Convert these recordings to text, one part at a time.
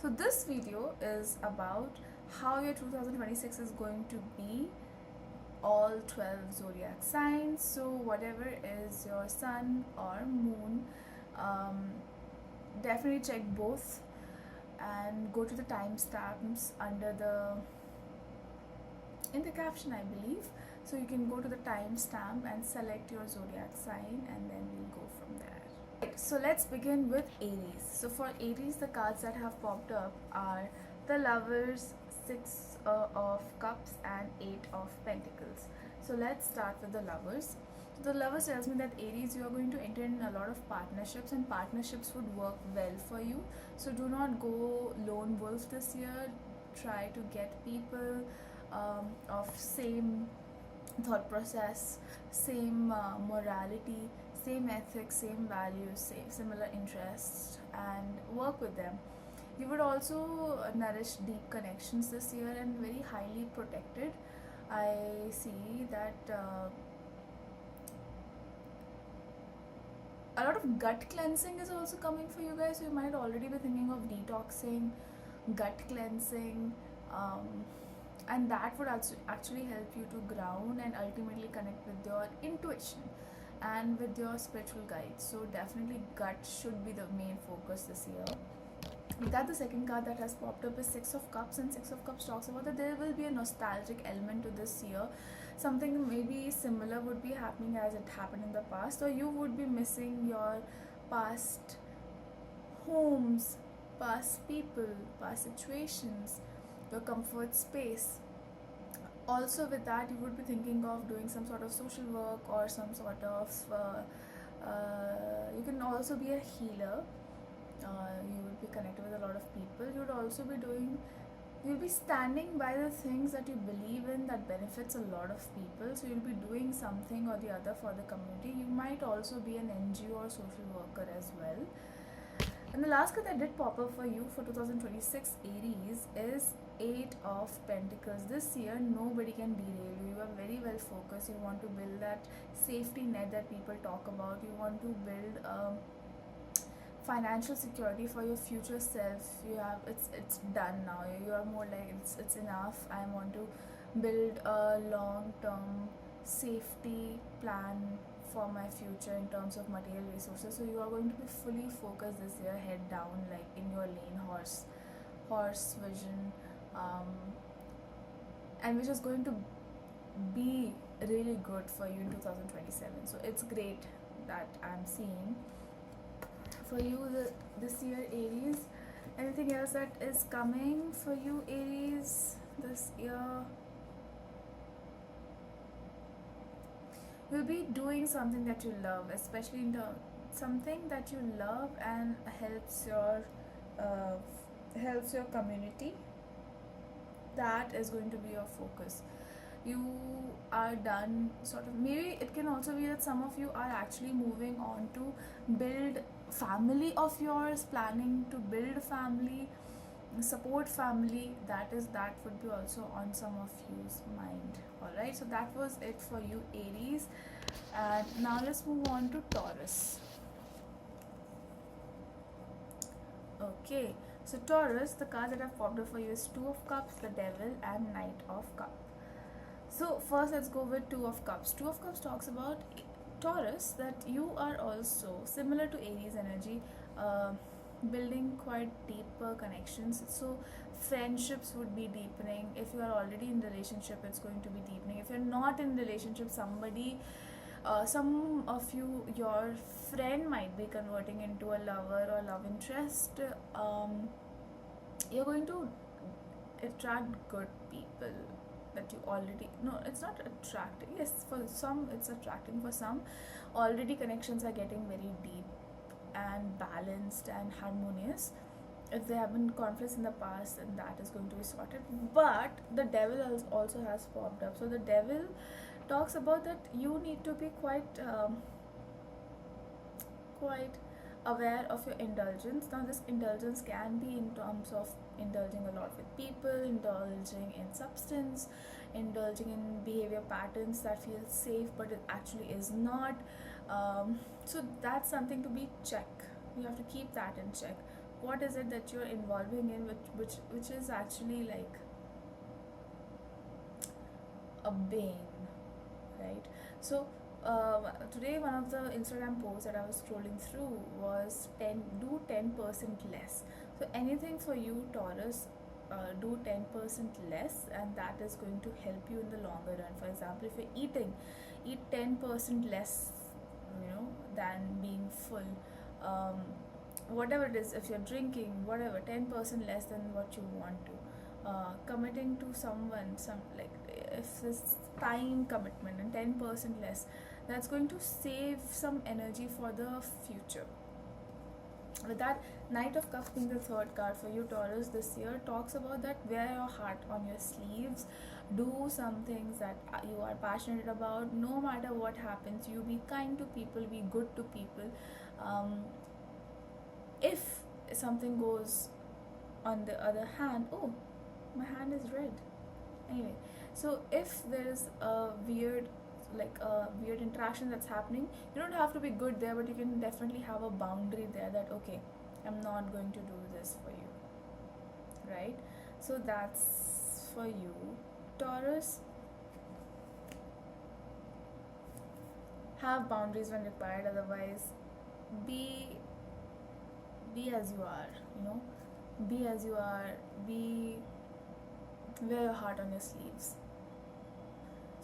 So this video is about how your 2026 is going to be, all 12 zodiac signs. So whatever is your sun or moon, definitely check both and go to the timestamps under in the caption, I believe. So you can go to the timestamp and select your zodiac sign, and then we'll go from there. Right, so let's begin with Aries. So for Aries, the cards that have popped up are the Lovers, Six of Cups, and Eight of Pentacles. So let's start with the Lovers. So the Lovers tells me that Aries, you are going to enter in a lot of partnerships, and partnerships would work well for you. So do not go lone wolf this year. Try to get people of same thought process, same morality, same ethics, same values, similar interests, and work with them. You would also nourish deep connections this year and very highly protected. I see that a lot of gut cleansing is also coming for you guys. So you might already be thinking of detoxing, gut cleansing, and that would actually help you to ground and ultimately connect with your intuition and with your spiritual guides. So definitely gut should be the main focus this year. With that, the second card that has popped up is Six of Cups, and Six of Cups talks about that there will be a nostalgic element to this year. Something maybe similar would be happening as it happened in the past, or you would be missing your past homes, past people, past situations, your comfort space. Also with that, you would be thinking of doing some sort of social work or some sort of you can also be a healer. You would be connected with a lot of people. You would also be you'll be standing by the things that you believe in that benefits a lot of people. So you'll be doing something or the other for the community. You might also be an NGO or social worker as well. And the last card that did pop up for you for 2026 Aries is Eight of Pentacles. This year, nobody can derail you. You are very well focused. You want to build that safety net that people talk about. You want to build financial security for your future self. You have it's done now. You are more like it's enough. I want to build a long-term safety plan for my future in terms of material resources. So you are going to be fully focused this year, head down, like in your lane, horse vision, and which is going to be really good for you in 2027. So it's great that I'm seeing for you this year, Aries. Anything else that is coming for you, Aries, this year? You'll be doing something that you love, especially in something that you love and helps your community. That is going to be your focus. You are done, sort of. Maybe it can also be that some of you are actually moving on to build family of yours, planning to build family, support family. That would be also on some of you's mind. All right, so that was it for you, Aries. And now let's move on to Taurus. Okay, so Taurus, the cards that have popped up for you is Two of Cups, the Devil, and Knight of Cups. So first, let's go with Two of Cups. Two of Cups talks about Taurus, that you are also similar to Aries energy, building quite deeper connections. So friendships would be deepening. If you are already in relationship, it's going to be deepening. If you're not in relationship, somebody, some of you, your friend might be converting into a lover or love interest. You're going to attract good people that you already, no, it's not attracting, yes, for some it's attracting, for some already connections are getting very deep and balanced and harmonious. If there have been conflicts in the past, then that is going to be sorted. But the Devil also has popped up. So the Devil talks about that you need to be quite aware of your indulgence. Now this indulgence can be in terms of indulging a lot with people, indulging in substance, indulging in behavior patterns that feel safe but it actually is not. So that's something to be check. You have to keep that in check. what is it that you're involving in, which is actually like a bane, right? So today one of the Instagram posts that I was scrolling through was 10% less. So anything for you, Taurus, do 10% less, and that is going to help you in the longer run. For example, if you're eating, eat 10% less, than being full. Whatever it is, if you're drinking, whatever, 10% less than what you want to. Committing to someone, if this time commitment, and 10% less, that's going to save some energy for the future. With that, Knight of Cups being the third card for you, Taurus, this year talks about that wear your heart on your sleeves, do some things that you are passionate about. No matter what happens, you be kind to people, be good to people. If something goes on the other hand, oh, my hand is red. Anyway, so if there is a weird interaction that's happening, you don't have to be good there, but you can definitely have a boundary there that, okay, I'm not going to do this for you, right? So that's for you, Taurus. Have boundaries when required, otherwise be as you are, be as you are, wear your heart on your sleeves.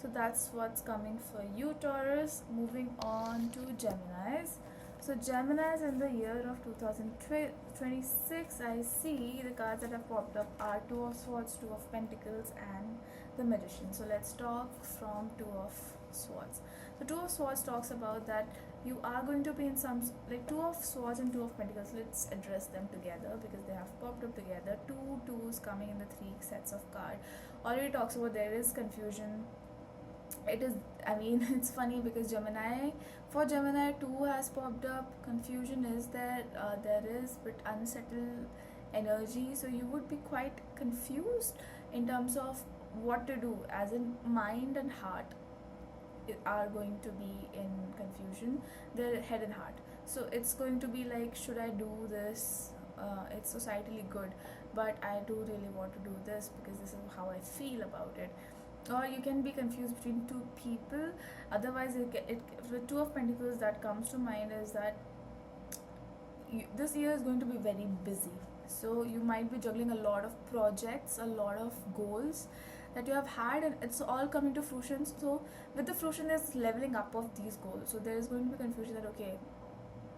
So that's what's coming for you, Taurus. Moving on to Geminis. So Geminis in the year of 2026, I see the cards that have popped up are Two of Swords, Two of Pentacles, and the Magician. So let's talk from Two of Swords. So Two of Swords talks about that you are going to be in some, like Two of Swords and Two of Pentacles, let's address them together because they have popped up together. Two twos coming in the three sets of cards already talks about there is confusion. It is, it's funny because for Gemini 2 has popped up. Confusion is there is but unsettled energy, so you would be quite confused in terms of what to do, as in mind and heart are going to be in confusion, their head and heart. So it's going to be like, should I do this? It's societally good, but I do really want to do this because this is how I feel about it. Or you can be confused between two people. Otherwise, the Two of Pentacles that comes to mind is that this year is going to be very busy. So you might be juggling a lot of projects, a lot of goals that you have had, and it's all coming to fruition. So with the fruition, there's leveling up of these goals. So there is going to be confusion that, okay,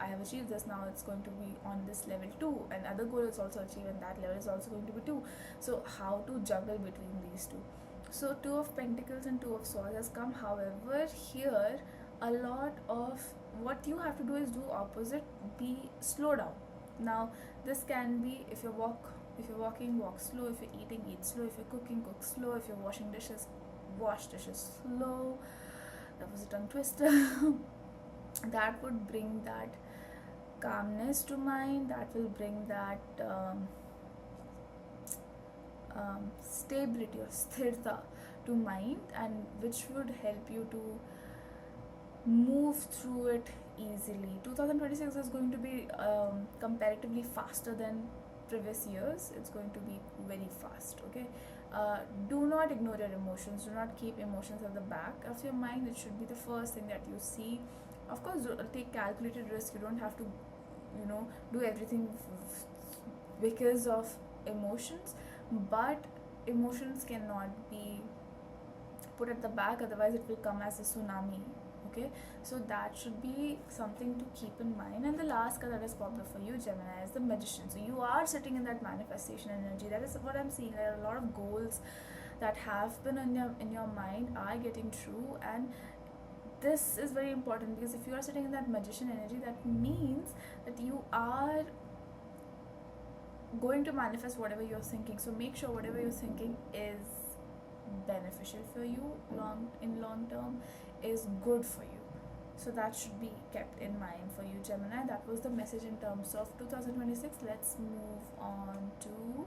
I have achieved this, now it's going to be on this level 2, and other goal is also achieved, and that level is also going to be 2. So how to juggle between these two? So Two of Pentacles and Two of Swords has come. However, here a lot of what you have to do is do opposite, slow down. Now this can be, if you're walking, walk slow. If you're eating, eat slow. If you're cooking, cook slow. If you're washing dishes, wash dishes slow. That was a tongue twister. That would bring that calmness to mind. That will bring that stability or sthirta to mind, and which would help you to move through it easily. 2026 is going to be comparatively faster than previous years. It's going to be very fast, okay? Do not ignore your emotions. Do not keep emotions at the back of your mind. It should be the first thing that you see. Of course, take calculated risk. You don't have to, do everything because of emotions, but emotions cannot be put at the back, otherwise it will come as a tsunami. Okay, so that should be something to keep in mind. And the last card that is popular for you, Gemini, is the Magician. So you are sitting in that manifestation energy. That is what I'm seeing. There are a lot of goals that have been in your mind are getting true, and this is very important because if you are sitting in that Magician energy, that means that you are going to manifest whatever you're thinking. So make sure whatever you're thinking is beneficial for you in long term, is good for you. So that should be kept in mind for you, Gemini. That was the message in terms of 2026. Let's move on to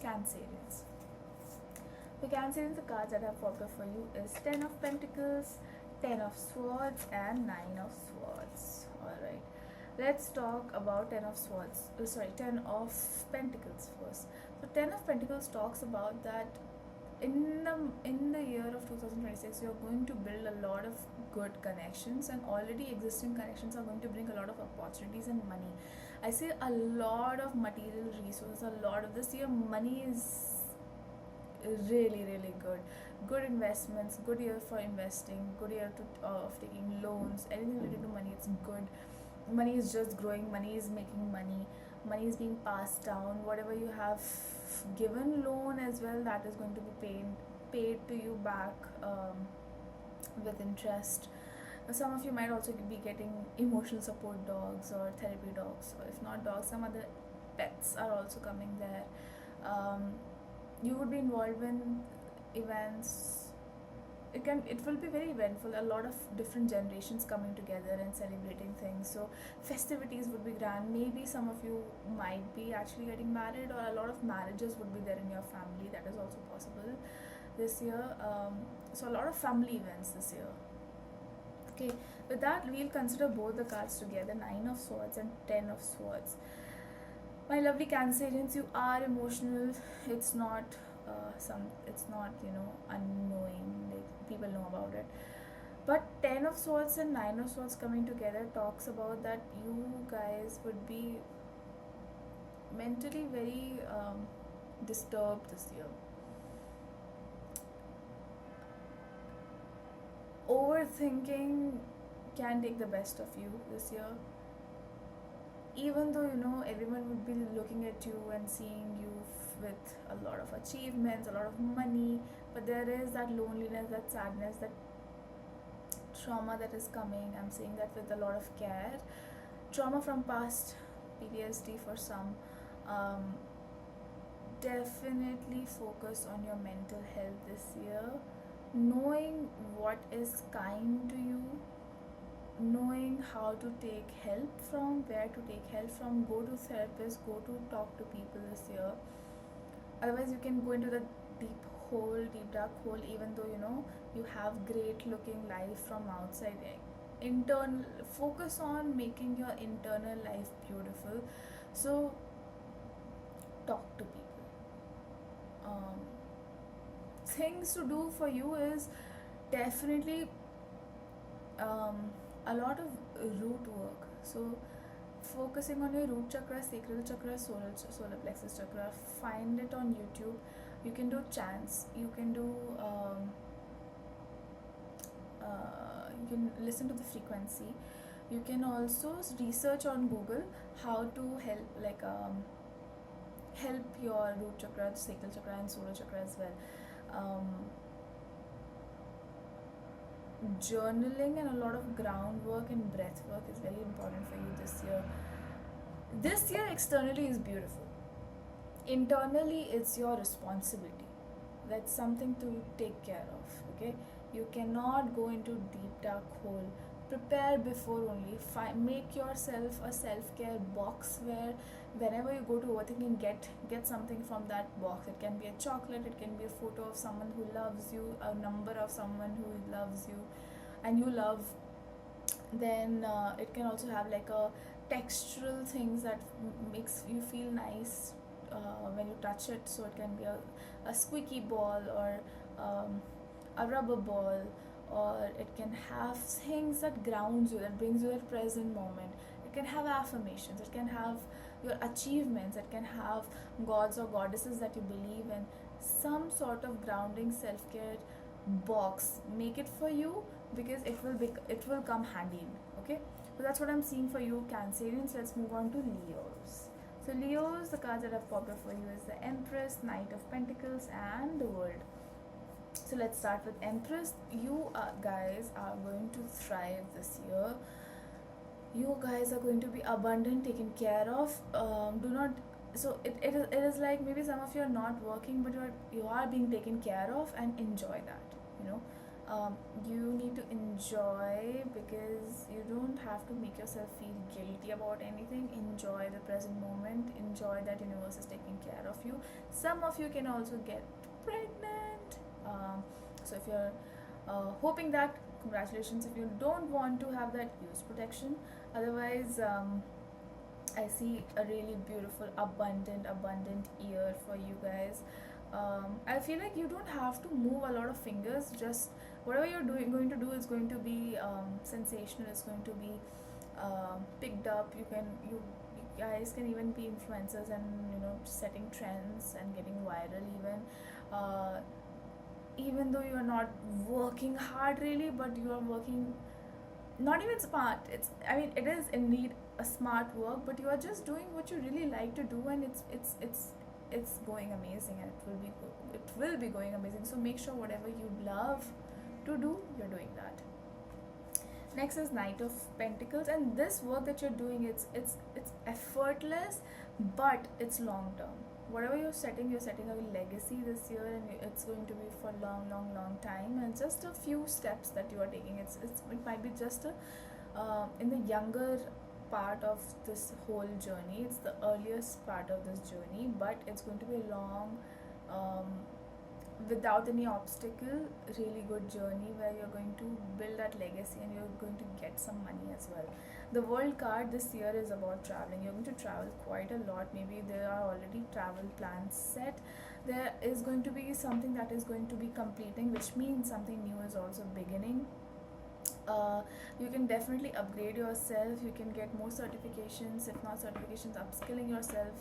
Cancerians. The Cancerians, the cards that have popped up for you is 10 of Pentacles, 10 of Swords, and 9 of Swords. Alright. Let's talk about 10 of swords, 10 of pentacles first. So 10 of pentacles talks about that in the year of 2026 you're going to build a lot of good connections, and already existing connections are going to bring a lot of opportunities and money. I see a lot of material resources. A lot of this year money is really good investments, good year for investing, good year of taking loans, anything related to money. It's good. Money is just growing, money is making money, money is being passed down. Whatever you have given loan as well, that is going to be paid to you back with interest. Some of you might also be getting emotional support dogs or therapy dogs, or if not dogs, some other pets are also coming there. You would be involved in events. It will be very eventful. A lot of different generations coming together and celebrating things. So festivities would be grand. Maybe some of you might be actually getting married, or a lot of marriages would be there in your family. That is also possible this year. So a lot of family events this year. Okay, with that we'll consider both the cards together, 9 of swords and 10 of swords. My lovely Cancerians, you are emotional. It's not it's not unknowing, like people know about it. But 10 of swords and 9 of swords coming together talks about that you guys would be mentally very disturbed this year. Overthinking can take the best of you this year. Even though everyone would be looking at you and seeing you with a lot of achievements, a lot of money, but there is that loneliness, that sadness, that trauma that is coming. I'm saying that with a lot of care. Trauma from past, PTSD for some. Definitely focus on your mental health this year. Knowing what is kind to you, knowing how to take help from, where to take help from. Go to therapists, go to talk to people this year. Otherwise you can go into the deep dark hole, even though you have great looking life from outside. Internal focus on making your internal life beautiful. So talk to people. Things to do for you is definitely a lot of root work. So focusing on your root chakra, sacral chakra, solar plexus chakra. Find it on YouTube. You can do chants, you can do you can listen to the frequency. You can also research on Google how to help your root chakra, sacral chakra and solar chakra as well. Journaling and a lot of groundwork and breath work is very important for you this year. This year externally is beautiful. Internally it's your responsibility. That's something to take care of. Okay, you cannot go into deep dark hole. Prepare before only. Make yourself a self-care box where whenever you go to overthinking, get something from that box. It can be a chocolate, it can be a photo of someone who loves you, a number of someone who loves you and you love. Then it can also have like a textural things that makes you feel nice when you touch it. So it can be a squeaky ball, or a rubber ball, or it can have things that grounds you, that brings you a present moment. It can have affirmations, it can have your achievements, it can have gods or goddesses that you believe in. Some sort of grounding self-care box. Make it for you, because it will come handy. Okay, so that's what I'm seeing for you, Cancerians. Let's move on to Leos. So Leos, the cards that I've popped up for you is the Empress, Knight of Pentacles and the World. So let's start with Empress. You guys are going to thrive this year. You guys are going to be abundant, taken care of. Do not. So it is like maybe some of you are not working, but you are being taken care of, and enjoy that. You need to enjoy, because you don't have to make yourself feel guilty about anything. Enjoy the present moment. Enjoy that universe is taking care of you. Some of you can also get pregnant. So if you're hoping that, congratulations. If you don't want to have that, use protection. Otherwise, I see a really beautiful abundant year for you guys. I feel like you don't have to move a lot of fingers. Just whatever you're going to do is going to be sensational. It's going to be picked up. You guys can even be influencers and setting trends and getting viral even though you're not working hard really, but you are working not even smart. It is indeed a smart work, but you are just doing what you really like to do, and it's going amazing, and it will be going amazing. So make sure whatever you love to do, you're doing that. Next is Knight of Pentacles, and this work that you're doing, it's effortless, but it's long term. Whatever you're setting a legacy this year, and it's going to be for long time, and just a few steps that you are taking. It might be just in the younger part of this whole journey. It's the earliest part of this journey, but it's going to be a long, without any obstacle, really good journey where you're going to build that legacy and you're going to get some money as well. The World card this year is about traveling. You're going to travel quite a lot. Maybe there are already travel plans set. There is going to be something that is going to be completing, which means something new is also beginning. You can definitely upgrade yourself. You can get more certifications, if not certifications, upskilling yourself,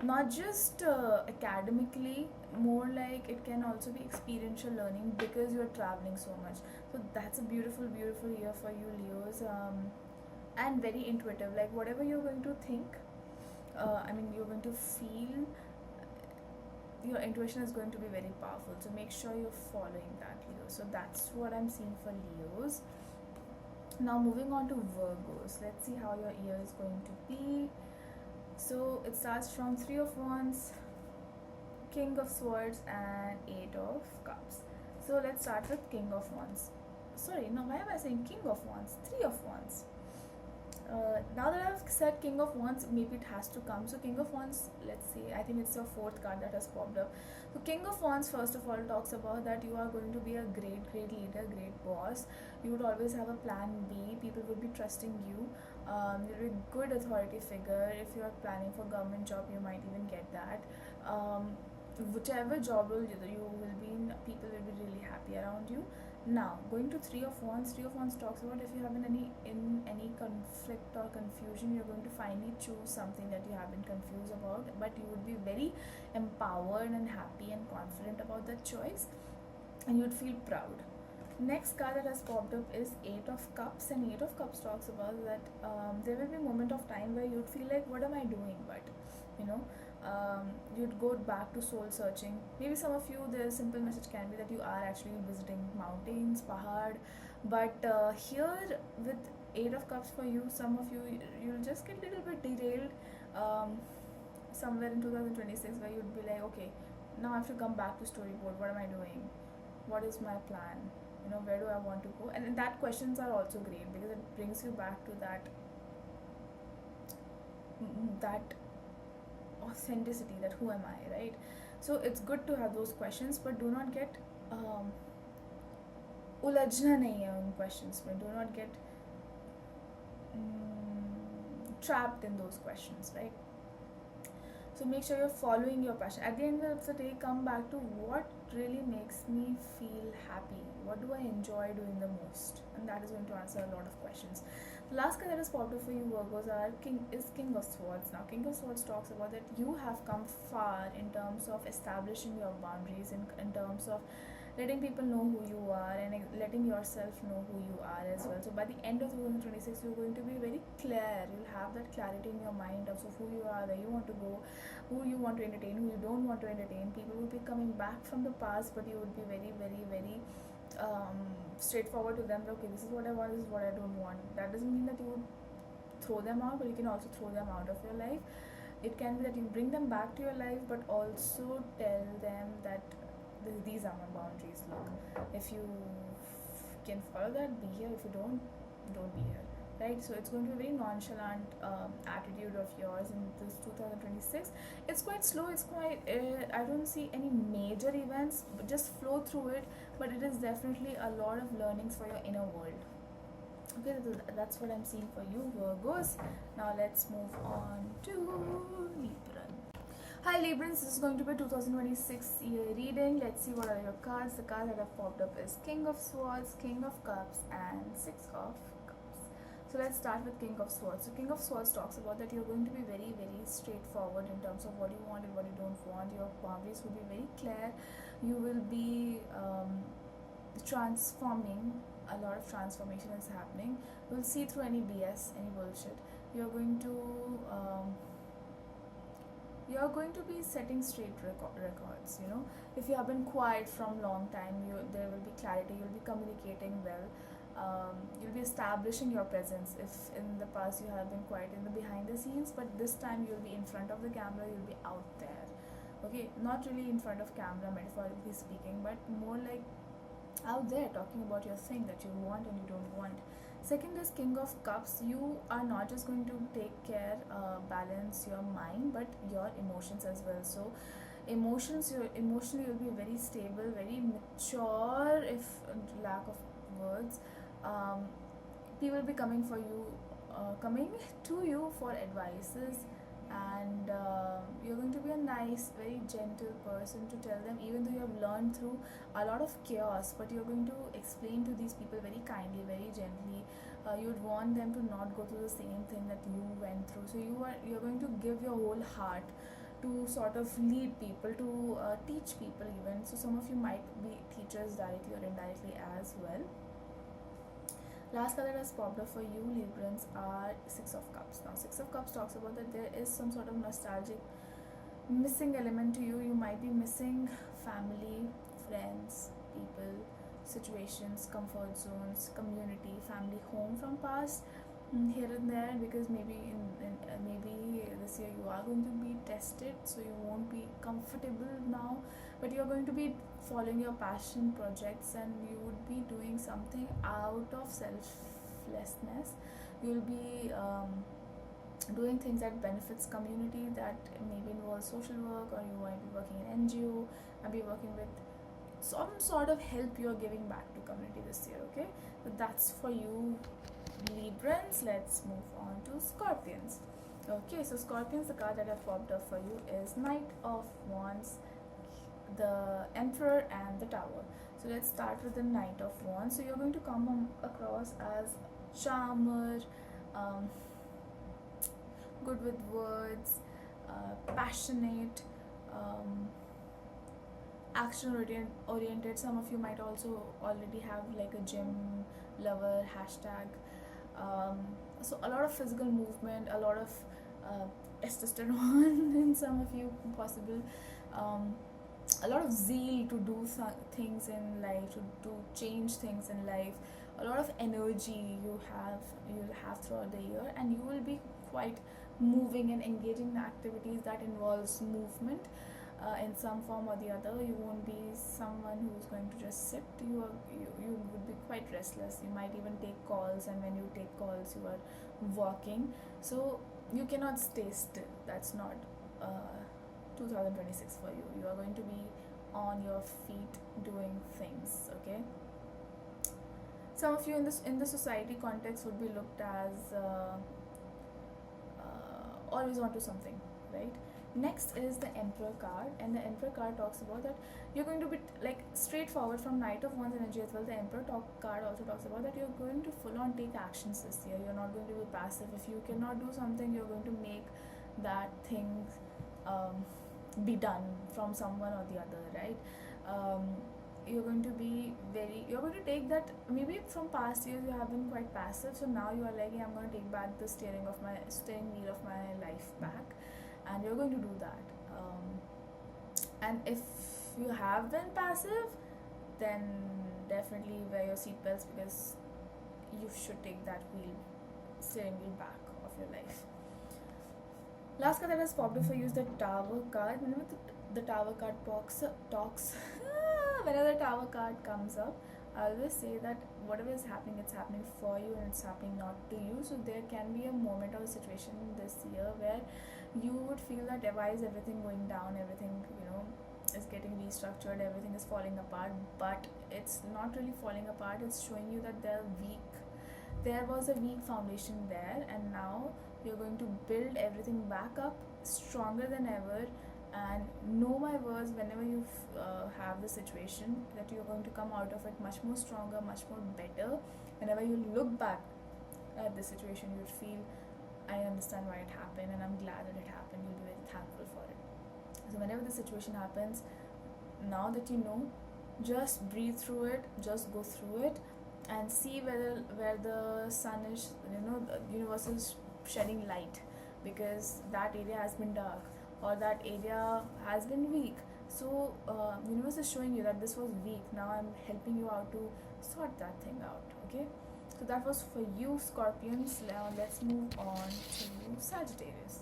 not just academically, more like it can also be experiential learning because you're traveling so much. So that's a beautiful year for you, Leos, and very intuitive. Like whatever you're going to think, you're going to feel, your intuition is going to be very powerful. So make sure you're following that, Leo. So that's what I'm seeing for Leos. Now moving on to Virgos. Let's see how your year is going to be. So it starts from 3 of Wands, King of Swords, and 8 of Cups. So let's start with King of Wands. Sorry, no, why am I saying King of Wands? 3 of Wands. Now that I've said King of Wands, maybe it has to come. So King of Wands, let's see, I think it's your 4th card that has popped up. So King of Wands, first of all, talks about that you are going to be a great leader, great boss. You would always have a plan B. People would be trusting you. You'll be a good authority figure. If you are planning for government job, you might even get that. Whichever job role you will be in, people will be really happy around you. Now, going to 3 of Wands. 3 of Wands talks about if you have in any conflict or confusion, you're going to finally choose something that you have been confused about, but you would be very empowered and happy and confident about that choice, and you'd feel proud. Next card that has popped up is 8 of Cups, and 8 of Cups talks about that there will be a moment of time where you'd feel like, what am I doing? But you'd go back to soul searching. Maybe some of you, the simple message can be that you are actually visiting mountains, pahad, but here with 8 of Cups for you, some of you'll just get a little bit derailed somewhere in 2026, where you'd be like, okay, now I have to come back to storyboard. What am I doing? What is my plan? Where do I want to go? And that questions are also great because it brings you back to that authenticity, that who am I, right? So it's good to have those questions, but do not get ulajhna nahi hai un questions mein. Do not get trapped in those questions, right? So make sure you're following your passion. At the end of the day, come back to what really makes me feel happy. What do I enjoy doing the most? And that is going to answer a lot of questions. The last card that is popped up for you, Virgos, is King of Swords. Now, King of Swords talks about that you have come far in terms of establishing your boundaries, in terms of letting people know who you are and letting yourself know who you are as well. So by the end of 2026, you're going to be very clear. You'll have that clarity in your mind of who you are, where you want to go, who you want to entertain, who you don't want to entertain. People will be coming back from the past, but you would be very straightforward to them. Okay, this is what I want, this is what I don't want. That doesn't mean that you would throw them out, but you can also throw them out of your life. It can be that you bring them back to your life, but also tell them that these are my boundaries. Look, if you can follow that, be here. If you don't be here. right? So it's going to be a very nonchalant attitude of yours in this 2026. It's quite slow, it's quite I don't see any major events, but just flow through it, but it is definitely a lot of learnings for your inner world. Okay, that's what I'm seeing for you, Virgos. Now let's move on to Libra. Hi Librans, this is going to be 2026 year reading. Let's see what are your cards. The cards that have popped up is King of Swords, King of Cups, and Six of Cups. So let's start with King of Swords. So King of Swords talks about that you're going to be very, very straightforward in terms of what you want and what you don't want. Your boundaries will be very clear. You will be transforming. A lot of transformation is happening. You'll see through any BS, any bullshit. You're going to be setting straight records, you know. If you have been quiet from long time, there will be clarity. You'll be communicating well. You'll be establishing your presence. If in the past you have been quiet in the behind the scenes, but this time you'll be in front of the camera. You'll be out there. Okay, not really in front of camera, metaphorically speaking, but more like out there talking about your thing that you want and you don't want. Second is King of Cups. You are not just going to take care, balance your mind, but your emotions as well. So emotionally you'll be very stable, very mature, if lack of words. People will be coming to you for advices, and you're going to be a nice, very gentle person to tell them, even though you have learned through a lot of chaos, but you're going to explain to these people very kindly, very gently. You'd want them to not go through the same thing that you went through. So you're going to give your whole heart to sort of lead people, to teach people even. So some of you might be teachers directly or indirectly as well. Last card that has popped up for you Librans are Six of Cups. Now Six of Cups talks about that there is some sort of nostalgic missing element to you. You might be missing family, friends, people, situations, comfort zones, community, family, home from past, here and there, because maybe maybe this year you are going to be tested, so you won't be comfortable now, but you're going to be following your passion projects, and you would be doing something out of selflessness. You'll be doing things that benefits community, that maybe involves social work, or you might be working in NGO, might be working with some sort of help you're giving back to community this year. Okay, so that's for you Librans. Let's move on to Scorpions. Okay, so Scorpions, the card that have popped up for you is Knight of Wands, the Emperor, and the Tower. So let's start with the Knight of Wands. So you're going to come across as charmer, good with words, passionate, action oriented. Some of you might also already have like a gym lover hashtag. So a lot of physical movement, a lot of testosterone in some of you possible, a lot of zeal to do things in life, to change things in life, a lot of energy you'll have throughout the year, and you will be quite moving and engaging in activities that involves movement in some form or the other. You won't be someone who's going to just sit. You would be quite restless. You might even take calls, and when you take calls you are walking, so you cannot stay still. That's not 2026 for you. You are going to be on your feet doing things. Okay, some of you in the society context would be looked as always onto something, right? Next is the Emperor card, and the Emperor card talks about that you're going to be like straightforward from Knight of Wands energy as well. The Emperor card also talks about that you're going to full on take actions this year. You're not going to be passive. If you cannot do something, you're going to make that thing be done from someone or the other, right? You're going to take that. Maybe from past years you have been quite passive, so now you are like, hey, I'm going to take back the steering wheel of my life back, and you're going to do that. And if you have been passive, then definitely wear your seatbelts, because you should take that steering wheel back of your life. Last card that has popped up for you is the Tower card. Whenever the Tower card talks whenever the Tower card comes up, I always say that whatever is happening, it's happening for you and it's happening not to you. So there can be a moment or a situation this year where you would feel that why is everything going down, everything, is getting restructured, everything is falling apart. But it's not really falling apart, it's showing you that there was a weak foundation there, and now you're going to build everything back up stronger than ever. And know my words, whenever you have the situation, that you're going to come out of it much more stronger, much more better. Whenever you look back at the situation, you'd feel, I understand why it happened and I'm glad that it happened. You'll be very thankful for it. So whenever the situation happens, now that you know, just breathe through it, just go through it, and see where the sun is, the universe is shedding light, because that area has been dark or that area has been weak. So universe is showing you that this was weak. Now I'm helping you out to sort that thing out. Okay, so that was for you, Scorpions. Now let's move on to Sagittarius.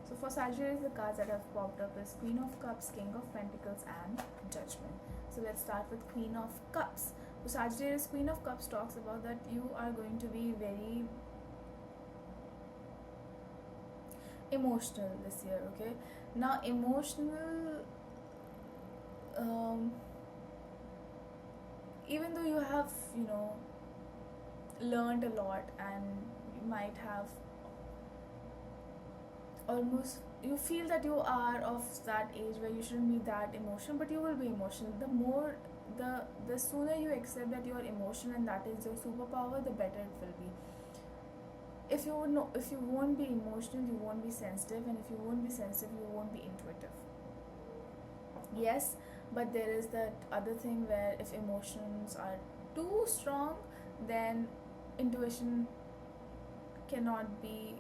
So for Sagittarius, the cards that have popped up is Queen of Cups, King of Pentacles, and Judgment. So let's start with Queen of Cups. So Sagittarius, Queen of Cups talks about that you are going to be very emotional this year. Okay, now emotional, even though you have learned a lot, and you might have almost, you feel that you are of that age where you shouldn't be that emotional, but you will be emotional. The sooner you accept that you are emotional and that is your superpower, the better it will be. If you won't be emotional, you won't be sensitive, and if you won't be sensitive, you won't be intuitive. Yes, but there is that other thing where if emotions are too strong, then intuition cannot be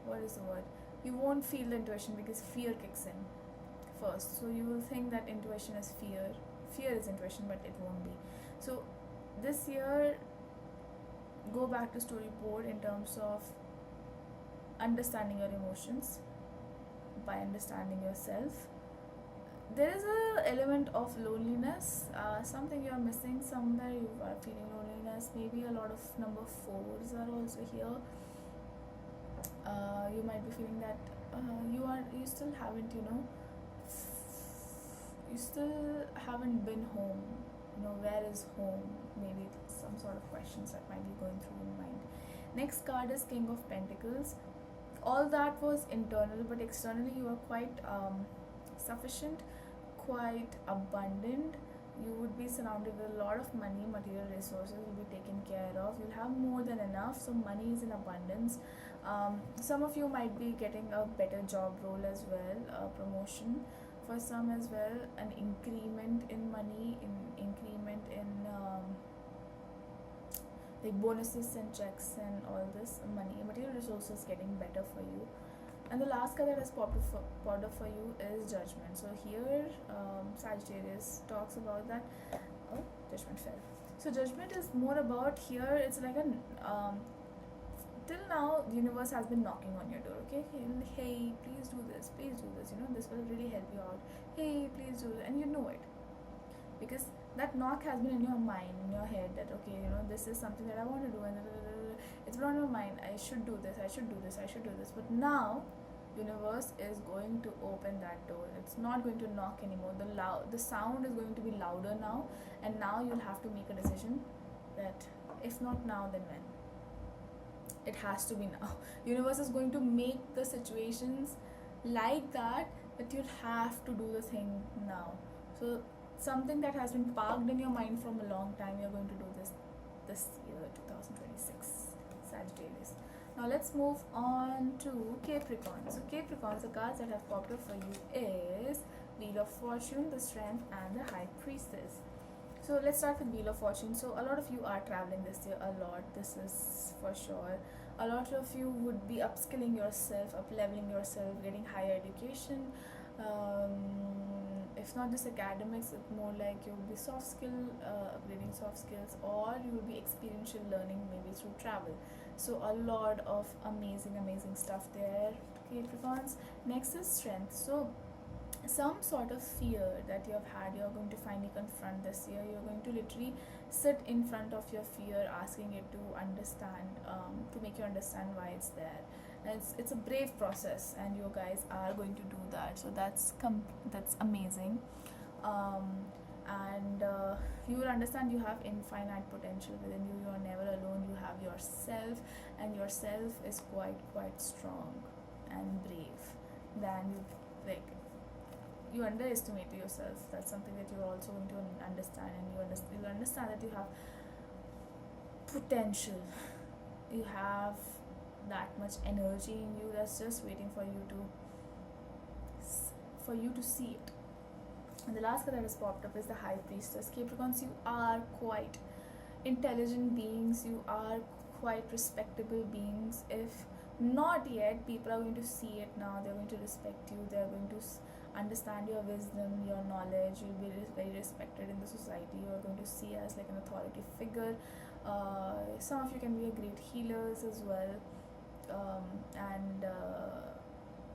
what is the word? You won't feel the intuition because fear kicks in first. So you will think that intuition is fear. Fear is intuition, but it won't be. So this year, go back to storyboard in terms of understanding your emotions by understanding yourself. There is a element of loneliness, something you are missing somewhere. You are feeling loneliness. Maybe a lot of number 4s are also here. You might be feeling that you still haven't been home. Where is home? Maybe some sort of questions that might be going through your mind. Next card is King of Pentacles. All that was internal, but externally you are quite sufficient, quite abundant. You would be surrounded with a lot of money, material resources will be taken care of. You'll have more than enough, so money is in abundance. Some of you might be getting a better job role as well, a promotion for some as well, an increment in money, increment in like bonuses and checks and all this money, material resources getting better for you. And the last card that has popped up for you is Judgment. So here Sagittarius talks about that. Oh, Judgment fell. So Judgment is more about, here it's like till now the universe has been knocking on your door. Okay, hey, please do this, this will really help you out. Hey, please do it. And you know it, because that knock has been in your mind, in your head, that okay, this is something that I want to do, and it's been on your mind. I should do this. But now universe is going to open that door. It's not going to knock anymore. The sound is going to be louder now, and now you'll have to make a decision that if not now, then when? It has to be now. Universe is going to make the situations like that you'll have to do the thing now. So something that has been parked in your mind from a long time, you're going to do this year, 2026, Sagittarius. Now let's move on to Capricorn. So Capricorn, the cards that have popped up for you is Wheel of Fortune, the Strength, and the High Priestess. So let's start with Wheel of Fortune. So a lot of you are traveling this year a lot. This is for sure. A lot of you would be upskilling yourself, up-leveling yourself, getting higher education. If not just academics, it's more like you will be upgrading soft skills, or you will be experiential learning, maybe through travel. So a lot of amazing stuff there, Capricorns. Next is Strength. So some sort of fear that you have had, you're going to finally confront this year. You're going to literally sit in front of your fear, asking it to understand, to make you understand why it's there. And it's a brave process, and you guys are going to do that. So that's amazing. And you will understand you have infinite potential within you. You are never alone. You have yourself, and yourself is quite strong and brave than you underestimate yourself. That's something that you're also going to understand, and you'll understand that you have potential. You have that much energy in you that's just waiting for you to see it. And the last card that has popped up is the High Priestess. Capricorns, you are quite intelligent beings. You are quite respectable beings. If not yet, people are going to see it now. They're going to respect you. They're going to understand your wisdom, your knowledge. You'll be very respected in the society. You're going to see as like an authority figure. Some of you can be a great healers as well, and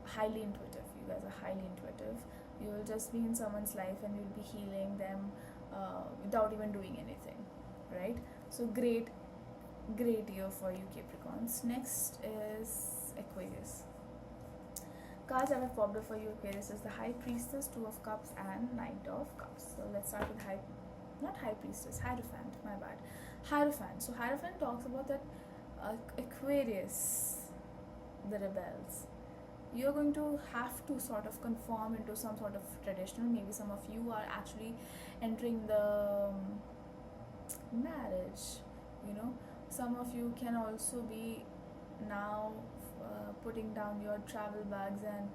highly intuitive. You guys are highly intuitive. You will just be in someone's life and you'll be healing them without even doing anything, right? So great year for you, Capricorns. Next is Aquarius. Cards that have popped up for you, Aquarius, is the High Priestess, Two of Cups, and Knight of Cups. So let's start with Hierophant, my bad. Hierophant. So Hierophant talks about that Aquarius, the rebels. You're going to have to sort of conform into some sort of traditional. Maybe some of you are actually entering the marriage, some of you can also be now putting down your travel bags and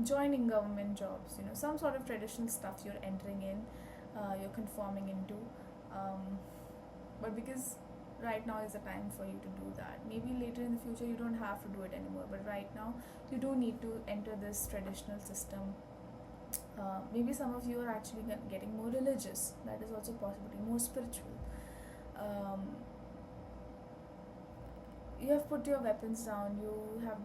joining government jobs, some sort of traditional stuff you're entering in, you're conforming into, but because right now is the time for you to do that. Maybe later in the future you don't have to do it anymore, but right now you do need to enter this traditional system. Maybe some of you are actually getting more religious. That is also a possibility. More spiritual. You have put your weapons down. You have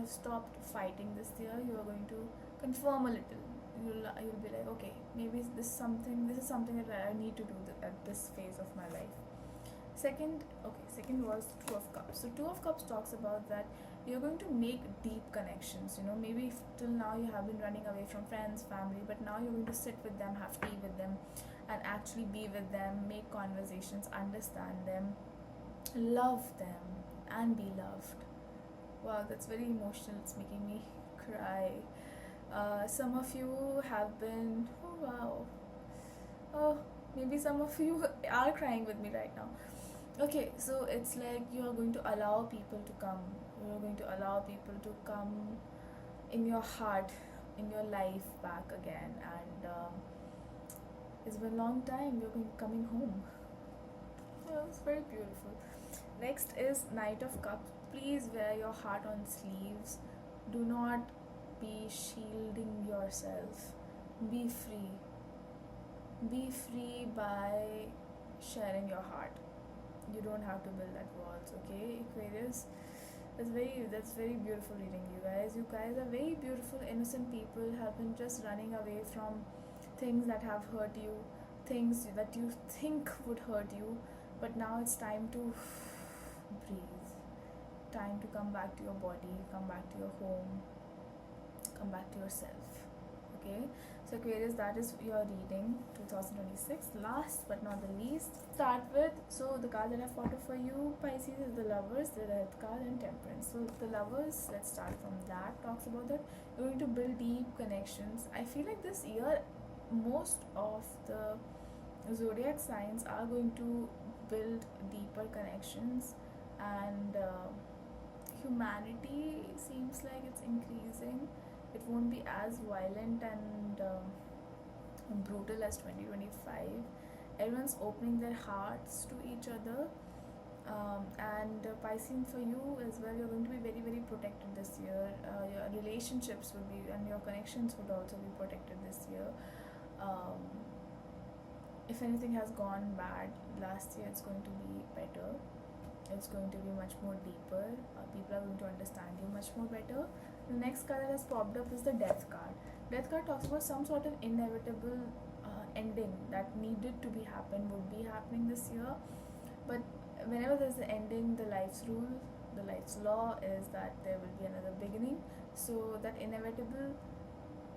stopped fighting this year. You are going to conform a little. You'll be like, okay, maybe this is something that I need to do at this phase of my life. Second was Two of Cups. So Two of Cups talks about that you're going to make deep connections. Maybe till now you have been running away from friends, family, but now you're going to sit with them, have tea with them, and actually be with them, make conversations, understand them, love them, and be loved. Wow, that's very emotional. It's making me cry. Some of you have been, maybe some of you are crying with me right now. Okay, so it's like you are going to allow people to come. You're going to allow people to come in your heart, in your life back again. And it's been a long time. You're coming home. Yeah, it's very beautiful. Next is Knight of Cups. Please wear your heart on sleeves. Do not be shielding yourself. Be free. Be free by sharing your heart. You don't have to build that walls, okay, Aquarius? That's very beautiful reading, you guys. You guys are very beautiful, innocent people, have been just running away from things that have hurt you, things that you think would hurt you, but now it's time to breathe. Time to come back to your body, come back to your home, come back to yourself, okay? So Aquarius, that is your reading 2026. Last but not the least, start with, so the card that I fought for you, Pisces, is the Lovers, the Death card, and Temperance. So the Lovers, let's start from that, talks about that you're going to build deep connections. I feel like this year most of the zodiac signs are going to build deeper connections, and humanity seems like it's increasing. It won't be as violent and brutal as 2025. Everyone's opening their hearts to each other, and Pisces, for you as well, you're going to be very, very protected this year. Your relationships will be, and your connections would also be protected this year. If anything has gone bad last year, it's going to be better. It's going to be much more deeper. People are going to understand you much more better. The next card that has popped up is the Death card. Death card talks about some sort of inevitable ending that needed to be happen, would be happening this year. But whenever there's an ending, the life's rule, the life's law is that there will be another beginning. So that inevitable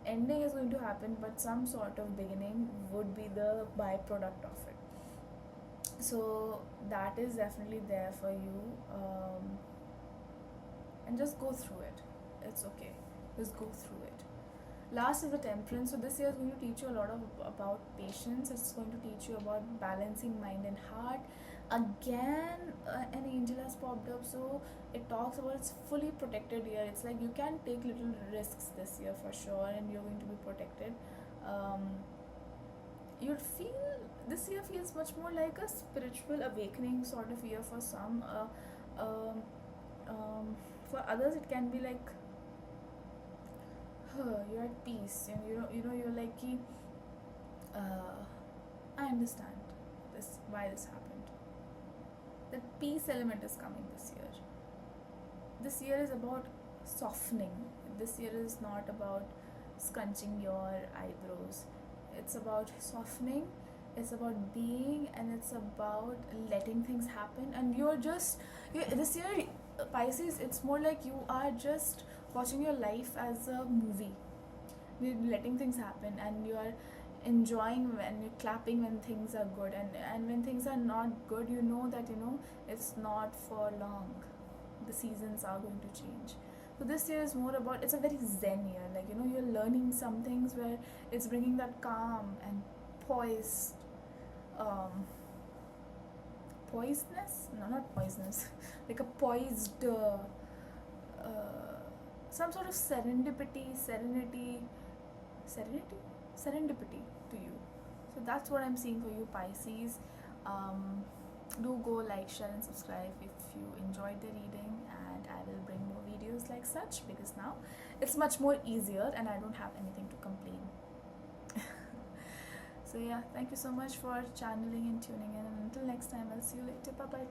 ending is going to happen, but some sort of beginning would be the byproduct of it. So that is definitely there for you, and just go through it. It's okay, just go through it. Last is the Temperance. So this year is going to teach you a lot about patience. It's going to teach you about balancing mind and heart. Again, an angel has popped up, so it talks about it's fully protected year. It's like you can take little risks this year for sure, and you're going to be protected. You'll feel this year feels much more like a spiritual awakening sort of year for some. For others, it can be like, you're at peace, and you're like, I understand this, why this happened. The peace element is coming this year. This year is about softening. This year is not about scrunching your eyebrows. It's about softening, it's about being, and it's about letting things happen. And this year, Pisces, it's more like you are just watching your life as a movie. You're letting things happen, and you are enjoying when you're clapping when things are good, and when things are not good, you know that it's not for long. The seasons are going to change. So this year is more about, it's a very zen year. Like you're learning some things where it's bringing that calm and poised, poisedness, no, not poisonous, like a poised, some sort of serendipity to you. So that's what I'm seeing for you, Pisces. Do go like, share and subscribe if you enjoyed the reading, and I will bring more videos like such, because now it's much more easier and I don't have anything to complain. So yeah, thank you so much for channeling and tuning in, and until next time, I'll see you later. Bye bye.